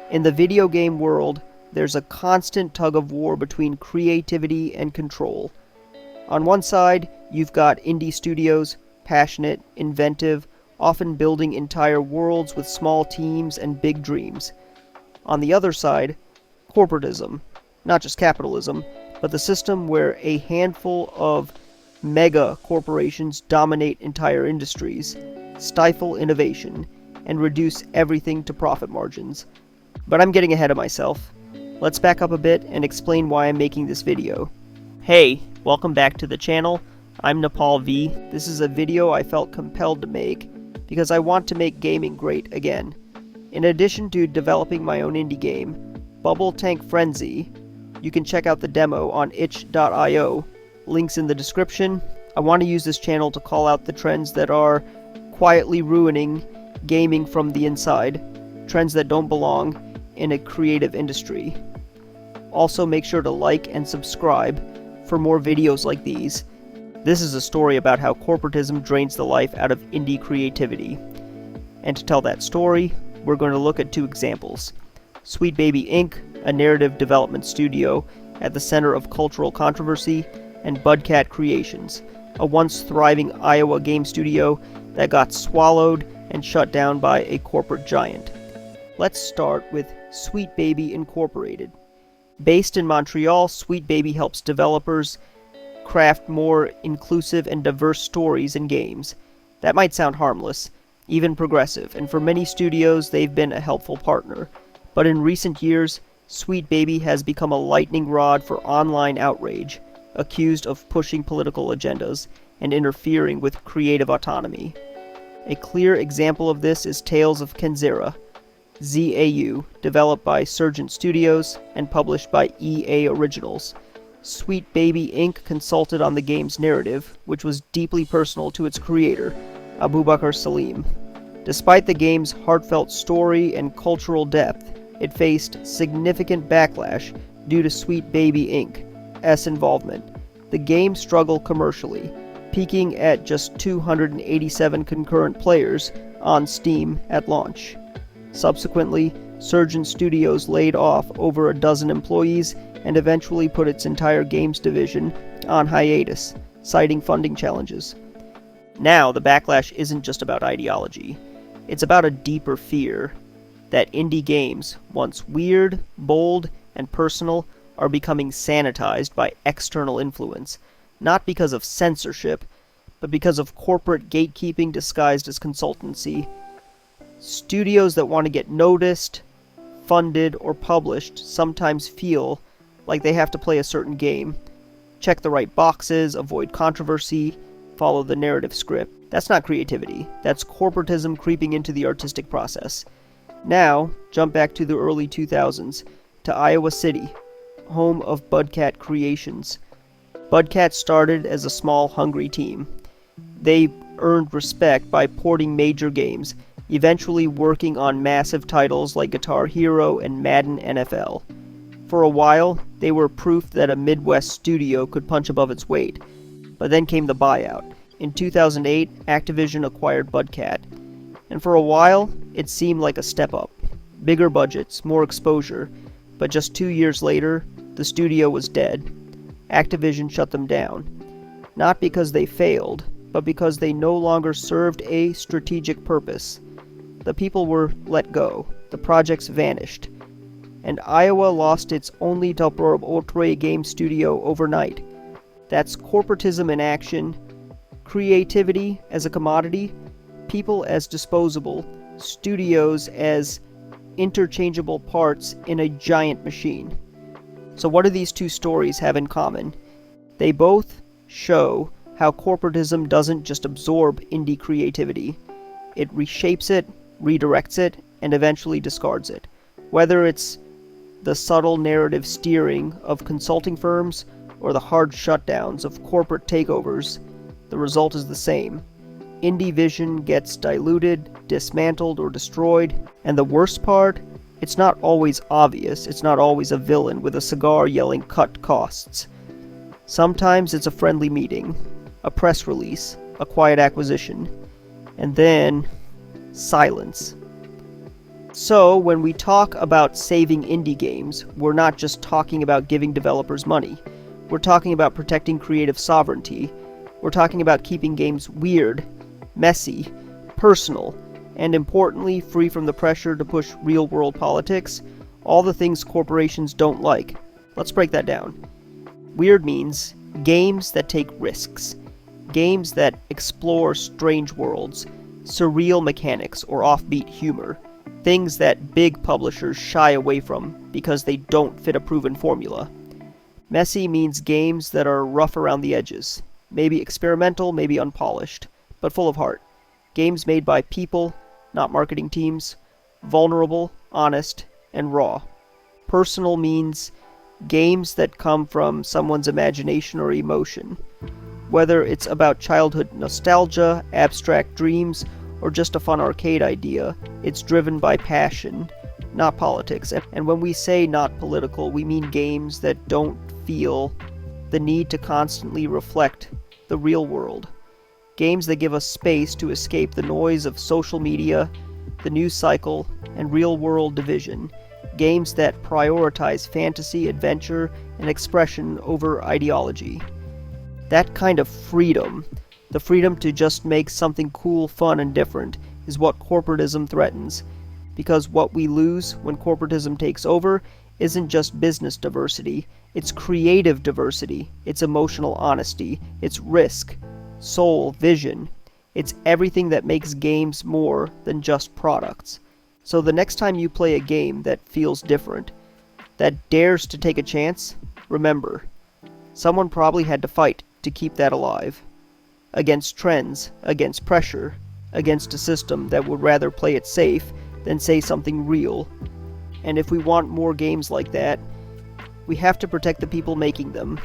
In the video game world, there's a constant tug of war between creativity and control. On one side, you've got indie studios, passionate, inventive, often building entire worlds with small teams and big dreams. On the other side, corporatism, not just capitalism, but the system where a handful of mega corporations dominate entire industries, stifle innovation, and reduce everything to profit margins. But I'm getting ahead of myself. Let's back up a bit and explain why I'm making this video. Hey, welcome back to the channel. I'm NeppallV. This is a video I felt compelled to make because I want to make gaming great again. In addition to developing my own indie game, Bubble Tank Frenzy, you can check out the demo on itch.io, links in the description. I want to use this channel to call out the trends that are quietly ruining gaming from the inside, trends that don't belong in a creative industry. Also, make sure to like and subscribe for more videos like these. This is a story about how corporatism drains the life out of indie creativity. And to tell that story, we're going to look at two examples. sweetbabyinc, a narrative development studio at the center of cultural controversy, and Budcat Creations, a once thriving Iowa game studio that got swallowed and shut down by a corporate giant. Let's start with Sweet Baby Incorporated. Based in Montreal, Sweet Baby helps developers craft more inclusive and diverse stories in games. That might sound harmless, even progressive, and for many studios they've been a helpful partner. But in recent years, Sweet Baby has become a lightning rod for online outrage, accused of pushing political agendas and interfering with creative autonomy. A clear example of this is Tales of Kenzera, ZAU, developed by Surgent Studios and published by EA Originals. Sweet Baby Inc. consulted on the game's narrative, which was deeply personal to its creator, Abubakar Salim. Despite the game's heartfelt story and cultural depth, it faced significant backlash due to Sweet Baby Inc.'s involvement. The game struggled commercially, peaking at just 287 concurrent players on Steam at launch. Subsequently, Surgent Studios laid off over a dozen employees and eventually put its entire games division on hiatus, citing funding challenges. Now, the backlash isn't just about ideology. It's about a deeper fear that indie games, once weird, bold, and personal, are becoming sanitized by external influence, not because of censorship, but because of corporate gatekeeping disguised as consultancy. Studios that want to get noticed, funded, or published sometimes feel like they have to play a certain game, check the right boxes, avoid controversy, follow the narrative script. That's not creativity. That's corporatism creeping into the artistic process. Now, jump back to the early 2000s, to Iowa City, home of Budcat Creations. Budcat started as a small, hungry team. They earned respect by porting major games, eventually working on massive titles like Guitar Hero and Madden NFL. For a while, they were proof that a Midwest studio could punch above its weight. But then came the buyout. In 2008, Activision acquired Budcat. And for a while, it seemed like a step up. Bigger budgets, more exposure. But just 2 years later, the studio was dead. Activision shut them down. Not because they failed, but because they no longer served a strategic purpose. The people were let go. The projects vanished. And Iowa lost its only top autre game studio overnight. That's corporatism in action, creativity as a commodity, people as disposable, studios as interchangeable parts in a giant machine. So what do these two stories have in common? They both show how corporatism doesn't just absorb indie creativity. It reshapes it, redirects it, and eventually discards it. Whether it's the subtle narrative steering of consulting firms or the hard shutdowns of corporate takeovers, the result is the same. Indie vision gets diluted, dismantled, or destroyed, and the worst part, it's not always obvious. It's not always a villain with a cigar yelling "cut costs." Sometimes it's a friendly meeting, a press release, a quiet acquisition, and then silence. So, when we talk about saving indie games, we're not just talking about giving developers money. We're talking about protecting creative sovereignty. We're talking about keeping games weird, messy, personal, and importantly, free from the pressure to push real-world politics, all the things corporations don't like. Let's break that down. Weird means games that take risks, games that explore strange worlds, surreal mechanics, or offbeat humor. Things that big publishers shy away from because they don't fit a proven formula. Messy means games that are rough around the edges, maybe experimental, maybe unpolished, but full of heart. Games made by people, not marketing teams, vulnerable, honest, and raw. Personal means games that come from someone's imagination or emotion. Whether it's about childhood nostalgia, abstract dreams, or just a fun arcade idea, it's driven by passion, not politics. And when we say not political, we mean games that don't feel the need to constantly reflect the real world. Games that give us space to escape the noise of social media, the news cycle, and real-world division. Games that prioritize fantasy, adventure, and expression over ideology. That kind of freedom, the freedom to just make something cool, fun, and different, is what corporatism threatens. Because what we lose when corporatism takes over isn't just business diversity, it's creative diversity, it's emotional honesty, it's risk, soul, vision. It's everything that makes games more than just products. So the next time you play a game that feels different, that dares to take a chance, remember, someone probably had to fight to keep that alive. Against trends, against pressure, against a system that would rather play it safe than say something real. And if we want more games like that, we have to protect the people making them,